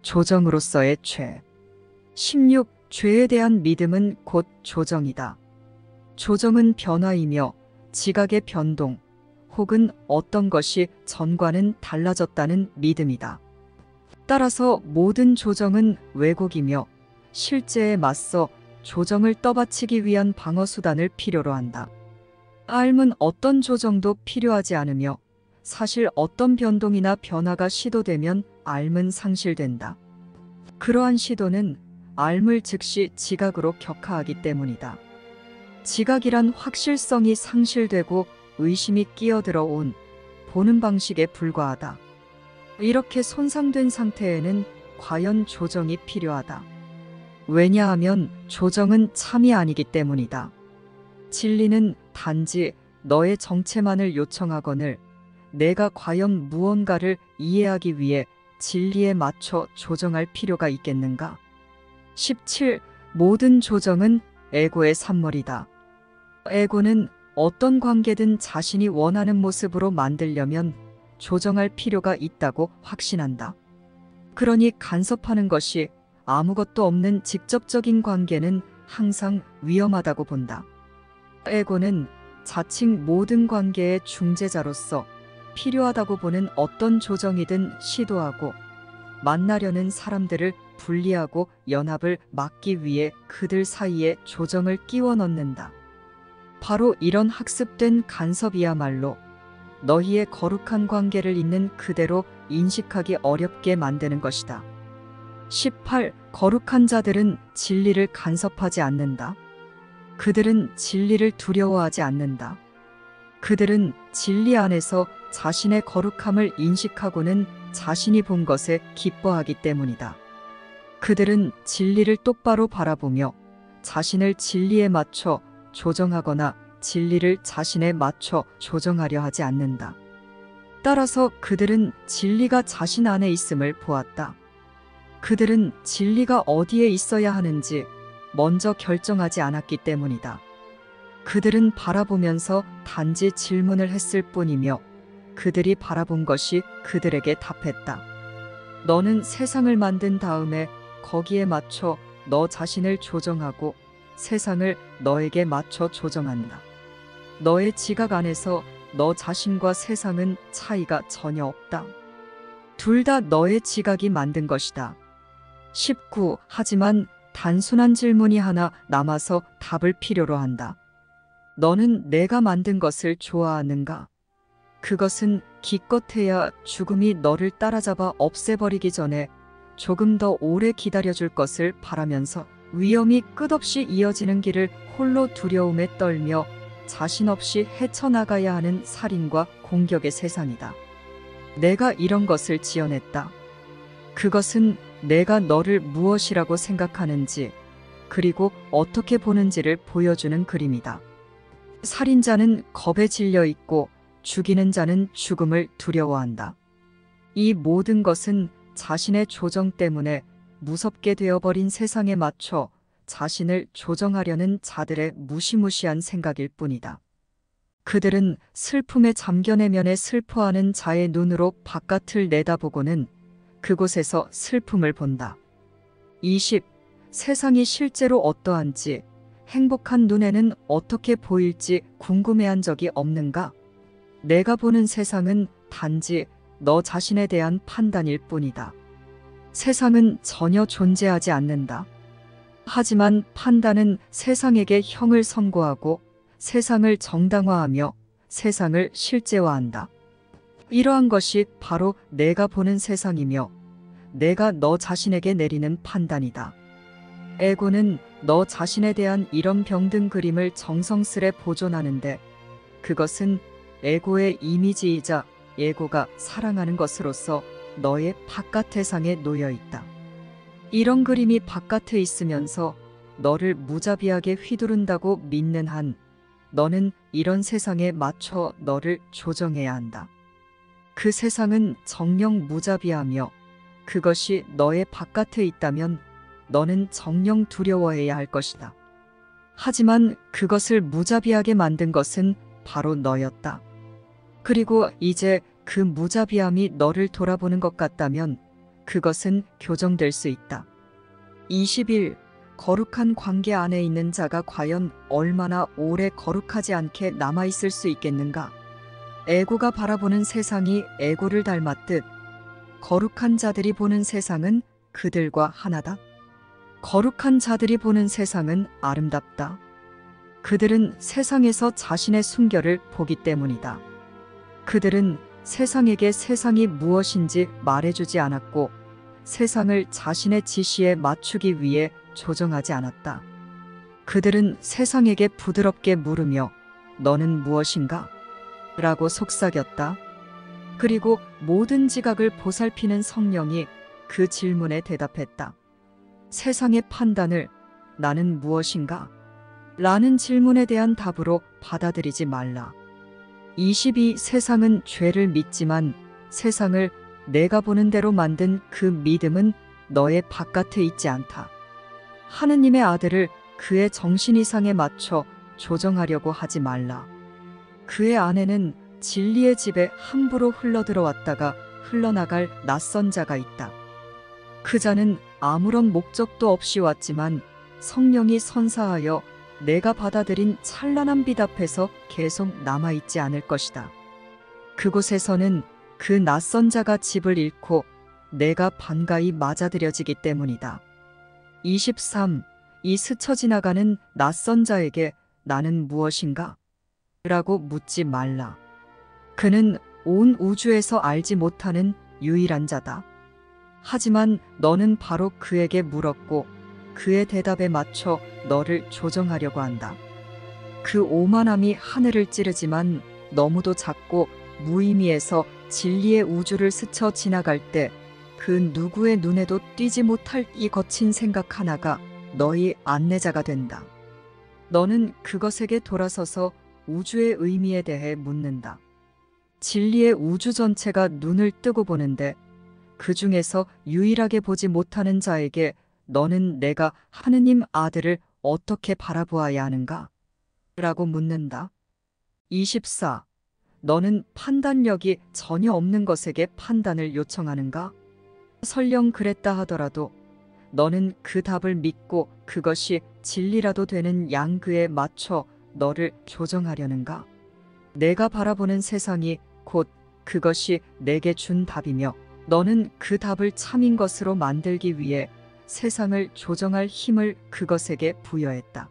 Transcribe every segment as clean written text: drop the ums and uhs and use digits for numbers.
조정으로서의 죄. 16. 죄에 대한 믿음은 곧 조정이다. 조정은 변화이며 지각의 변동 혹은 어떤 것이 전과는 달라졌다는 믿음이다. 따라서 모든 조정은 왜곡이며 실제에 맞서 조정을 떠받치기 위한 방어수단을 필요로 한다. 삶은 어떤 조정도 필요하지 않으며 사실 어떤 변동이나 변화가 시도되면 삶은 상실된다. 그러한 시도는 삶을 즉시 지각으로 격하하기 때문이다. 지각이란 확실성이 상실되고 의심이 끼어들어 온 보는 방식에 불과하다. 이렇게 손상된 상태에는 과연 조정이 필요하다. 왜냐하면 조정은 참이 아니기 때문이다. 진리는 단지 너의 정체만을 요청하거늘 내가 과연 무언가를 이해하기 위해 진리에 맞춰 조정할 필요가 있겠는가? 17. 모든 조정은 에고의 산물이다. 에고는 어떤 관계든 자신이 원하는 모습으로 만들려면 조정할 필요가 있다고 확신한다. 그러니 간섭하는 것이 아무것도 없는 직접적인 관계는 항상 위험하다고 본다. 에고는 자칭 모든 관계의 중재자로서 필요하다고 보는 어떤 조정이든 시도하고 만나려는 사람들을 분리하고 연합을 막기 위해 그들 사이에 조정을 끼워 넣는다. 바로 이런 학습된 간섭이야말로 너희의 거룩한 관계를 있는 그대로 인식하기 어렵게 만드는 것이다. 18. 거룩한 자들은 진리를 간섭하지 않는다. 그들은 진리를 두려워하지 않는다. 그들은 진리 안에서 자신의 거룩함을 인식하고는 자신이 본 것에 기뻐하기 때문이다. 그들은 진리를 똑바로 바라보며 자신을 진리에 맞춰 조정하거나 진리를 자신에 맞춰 조정하려 하지 않는다. 따라서 그들은 진리가 자신 안에 있음을 보았다. 그들은 진리가 어디에 있어야 하는지 먼저 결정하지 않았기 때문이다. 그들은 바라보면서 단지 질문을 했을 뿐이며 그들이 바라본 것이 그들에게 답했다. 너는 세상을 만든 다음에 거기에 맞춰 너 자신을 조정하고 세상을 너에게 맞춰 조정한다. 너의 지각 안에서 너 자신과 세상은 차이가 전혀 없다. 둘 다 너의 지각이 만든 것이다. 19. 하지만 단순한 질문이 하나 남아서 답을 필요로 한다. 너는 내가 만든 것을 좋아하는가? 그것은 기껏해야 죽음이 너를 따라잡아 없애버리기 전에 조금 더 오래 기다려줄 것을 바라면서 위험이 끝없이 이어지는 길을 홀로 두려움에 떨며 자신 없이 헤쳐나가야 하는 살인과 공격의 세상이다. 내가 이런 것을 지어냈다. 그것은 내가 너를 무엇이라고 생각하는지 그리고 어떻게 보는지를 보여주는 그림이다. 살인자는 겁에 질려 있고 죽이는 자는 죽음을 두려워한다. 이 모든 것은 자신의 조정 때문에 무섭게 되어버린 세상에 맞춰 자신을 조정하려는 자들의 무시무시한 생각일 뿐이다. 그들은 슬픔에 잠겨 내면에 슬퍼하는 자의 눈으로 바깥을 내다보고는 그곳에서 슬픔을 본다. 20. 세상이 실제로 어떠한지 행복한 눈에는 어떻게 보일지 궁금해한 적이 없는가? 내가 보는 세상은 단지 너 자신에 대한 판단일 뿐이다. 세상은 전혀 존재하지 않는다. 하지만 판단은 세상에게 형을 선고하고 세상을 정당화하며 세상을 실제화한다. 이러한 것이 바로 내가 보는 세상이며 내가 너 자신에게 내리는 판단이다. 에고는 너 자신에 대한 이런 병든 그림을 정성스레 보존하는데 그것은 에고의 이미지이자 에고가 사랑하는 것으로서 너의 바깥 세상에 놓여 있다. 이런 그림이 바깥에 있으면서 너를 무자비하게 휘두른다고 믿는 한 너는 이런 세상에 맞춰 너를 조정해야 한다. 그 세상은 정녕 무자비하며 그것이 너의 바깥에 있다면 너는 정녕 두려워해야 할 것이다. 하지만 그것을 무자비하게 만든 것은 바로 너였다. 그리고 이제 그 무자비함이 너를 돌아보는 것 같다면 그것은 교정될 수 있다. 21. 거룩한 관계 안에 있는 자가 과연 얼마나 오래 거룩하지 않게 남아있을 수 있겠는가? 에고가 바라보는 세상이 에고를 닮았듯 거룩한 자들이 보는 세상은 그들과 하나다. 거룩한 자들이 보는 세상은 아름답다. 그들은 세상에서 자신의 순결을 보기 때문이다. 그들은 세상에게 세상이 무엇인지 말해주지 않았고 세상을 자신의 지시에 맞추기 위해 조정하지 않았다. 그들은 세상에게 부드럽게 물으며 너는 무엇인가? 라고 속삭였다. 그리고 모든 지각을 보살피는 성령이 그 질문에 대답했다. 세상의 판단을 나는 무엇인가? 라는 질문에 대한 답으로 받아들이지 말라. 22. 세상은 죄를 믿지만 세상을 내가 보는 대로 만든 그 믿음은 너의 바깥에 있지 않다. 하느님의 아들을 그의 정신 이상에 맞춰 조정하려고 하지 말라. 그의 안에는 진리의 집에 함부로 흘러들어왔다가 흘러나갈 낯선 자가 있다. 그 자는 아무런 목적도 없이 왔지만 성령이 선사하여 내가 받아들인 찬란한 빛 앞에서 계속 남아있지 않을 것이다. 그곳에서는 그 낯선 자가 집을 잃고 내가 반가이 맞아들여지기 때문이다. 23. 이 스쳐 지나가는 낯선 자에게 나는 무엇인가? 라고 묻지 말라. 그는 온 우주에서 알지 못하는 유일한 자다. 하지만 너는 바로 그에게 물었고 그의 대답에 맞춰 너를 조정하려고 한다. 그 오만함이 하늘을 찌르지만 너무도 작고 무의미해서 진리의 우주를 스쳐 지나갈 때 그 누구의 눈에도 띄지 못할 이 거친 생각 하나가 너희 안내자가 된다. 너는 그것에게 돌아서서 우주의 의미에 대해 묻는다. 진리의 우주 전체가 눈을 뜨고 보는데 그 중에서 유일하게 보지 못하는 자에게 너는 내가 하느님 아들을 어떻게 바라보아야 하는가? 라고 묻는다. 24. 너는 판단력이 전혀 없는 것에게 판단을 요청하는가? 설령 그랬다 하더라도 너는 그 답을 믿고 그것이 진리라도 되는 양그에 맞춰 너를 조정하려는가? 내가 바라보는 세상이 곧 그것이 내게 준 답이며 너는 그 답을 참인 것으로 만들기 위해 세상을 조정할 힘을 그것에게 부여했다.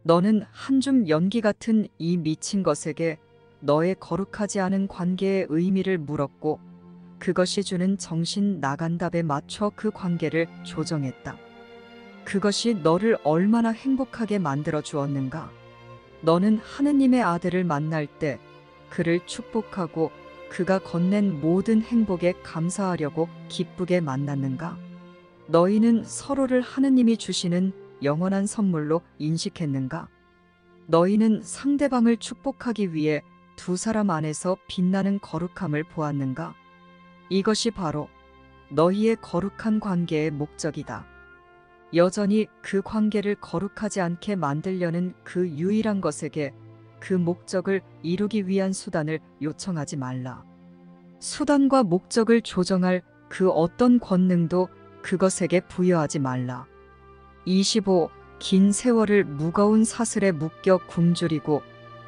너는 한 줌 연기 같은 이 미친 것에게 너의 거룩하지 않은 관계의 의미를 물었고 그것이 주는 정신 나간 답에 맞춰 그 관계를 조정했다. 그것이 너를 얼마나 행복하게 만들어 주었는가? 너는 하느님의 아들을 만날 때 그를 축복하고 그가 건넨 모든 행복에 감사하려고 기쁘게 만났는가? 너희는 서로를 하느님이 주시는 영원한 선물로 인식했는가? 너희는 상대방을 축복하기 위해 두 사람 안에서 빛나는 거룩함을 보았는가? 이것이 바로 너희의 거룩한 관계의 목적이다. 여전히 그 관계를 거룩하지 않게 만들려는 그 유일한 것에게 그 목적을 이루기 위한 수단을 요청하지 말라. 수단과 목적을 조정할 그 어떤 권능도 그것에게 부여하지 말라. 25. 긴 세월을 무거운 사슬에 묶여 굶주리고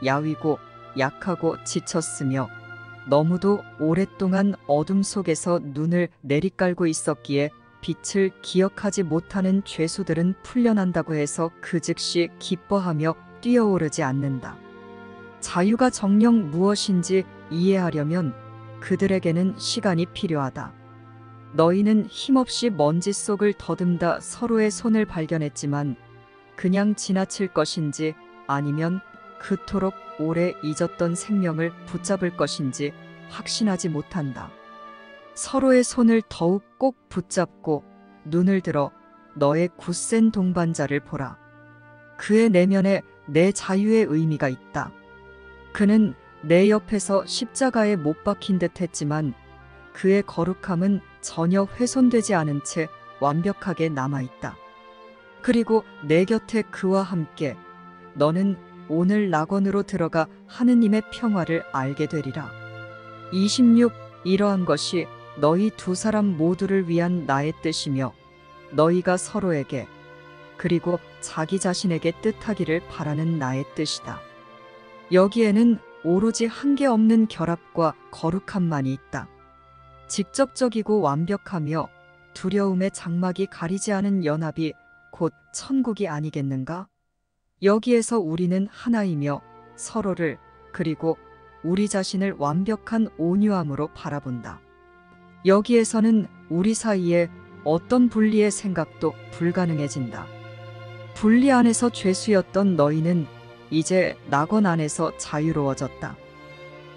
야위고 약하고 지쳤으며 너무도 오랫동안 어둠 속에서 눈을 내리깔고 있었기에 빛을 기억하지 못하는 죄수들은 풀려난다고 해서 그 즉시 기뻐하며 뛰어오르지 않는다. 자유가 정녕 무엇인지 이해하려면 그들에게는 시간이 필요하다. 너희는 힘없이 먼지 속을 더듬다 서로의 손을 발견했지만 그냥 지나칠 것인지 아니면 그토록 오래 잊었던 생명을 붙잡을 것인지 확신하지 못한다. 서로의 손을 더욱 꼭 붙잡고 눈을 들어 너의 굳센 동반자를 보라. 그의 내면에 내 자유의 의미가 있다. 그는 내 옆에서 십자가에 못 박힌 듯 했지만 그의 거룩함은 전혀 훼손되지 않은 채 완벽하게 남아있다. 그리고 내 곁에 그와 함께 너는 오늘 낙원으로 들어가 하느님의 평화를 알게 되리라. 26. 이러한 것이 너희 두 사람 모두를 위한 나의 뜻이며 너희가 서로에게 그리고 자기 자신에게 뜻하기를 바라는 나의 뜻이다. 여기에는 오로지 한계 없는 결합과 거룩함만이 있다. 직접적이고 완벽하며 두려움의 장막이 가리지 않은 연합이 곧 천국이 아니겠는가? 여기에서 우리는 하나이며 서로를 그리고 우리 자신을 완벽한 온유함으로 바라본다. 여기에서는 우리 사이에 어떤 분리의 생각도 불가능해진다. 분리 안에서 죄수였던 너희는 이제 낙원 안에서 자유로워졌다.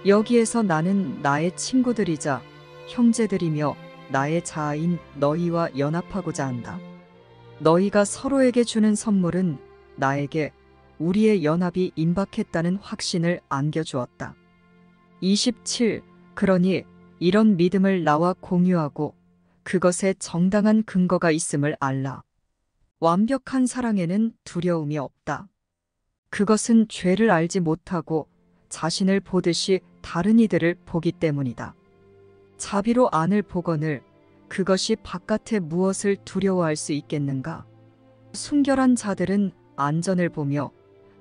여기에서 나는 나의 친구들이자 형제들이며 나의 자아인 너희와 연합하고자 한다. 너희가 서로에게 주는 선물은 나에게 우리의 연합이 임박했다는 확신을 안겨주었다. 27. 그러니 이런 믿음을 나와 공유하고 그것에 정당한 근거가 있음을 알라. 완벽한 사랑에는 두려움이 없다. 그것은 죄를 알지 못하고 자신을 보듯이 다른 이들을 보기 때문이다. 자비로 안을 보거늘 그것이 바깥에 무엇을 두려워할 수 있겠는가? 순결한 자들은 안전을 보며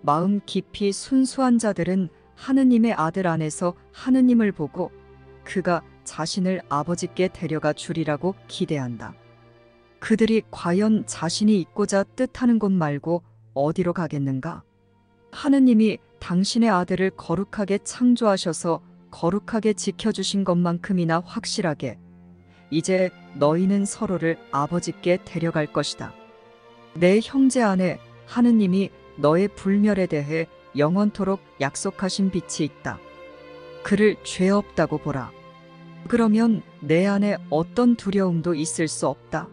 마음 깊이 순수한 자들은 하느님의 아들 안에서 하느님을 보고 그가 자신을 아버지께 데려가 주리라고 기대한다. 그들이 과연 자신이 있고자 뜻하는 곳 말고 어디로 가겠는가? 하느님이 당신의 아들을 거룩하게 창조하셔서 거룩하게 지켜주신 것만큼이나 확실하게 이제 너희는 서로를 아버지께 데려갈 것이다. 내 형제 안에 하느님이 너의 불멸에 대해 영원토록 약속하신 빛이 있다. 그를 죄 없다고 보라. 그러면 내 안에 어떤 두려움도 있을 수 없다.